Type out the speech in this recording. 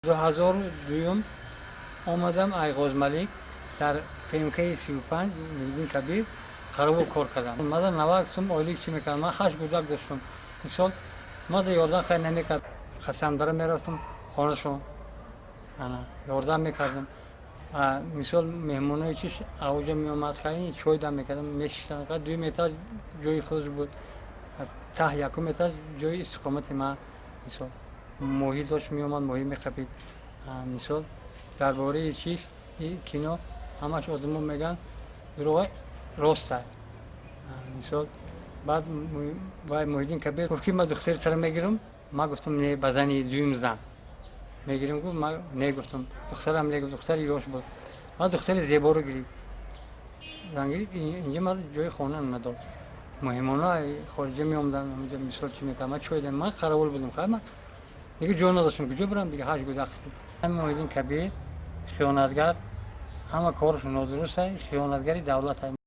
2002 آمدم ایغاز ملک در فیمکه 35 میدین کبیر قرار کار کردم. اومدم 90 سوم آیلیک چی میکردم. من 8 بودک داشتم. مثال ما در یاردن خیلی نمیکرد. قسم داره میرفتم خانه شما. انا یاردن میکردم. مثال مهمونای چیش اوجا می اومد خیلی چای دم میکردم. میشتن قد 2 متر جای خودش بود. از ته 1 متر جای استقامت ما مثال محیط داشت می اومد محیط میخپید. مثال درباره چیش این کینو همش آدمون میگن دروغ راست است. مثال بعد وای محیدین کبیر گفت که من دختر سر میگیرم. ما گفتم نه بزنی دویم زن میگیریم. گفت ما نه گفتم دخترم نه گفت دختر یوش بود. ما دختر زیبا رو گرفت. زنگیری اینجا ما جای خانه نداد. مهمانای خارجی می اومدن اونجا مثال چی میکردم. من چای دادم. من خرابول بودم. خیر من دیگه جون نداشتم که جو برم دیگه هاش گذشت. محیدین کبیر خیانتگر همه کارش نادرست است. خیانتگری دولت است.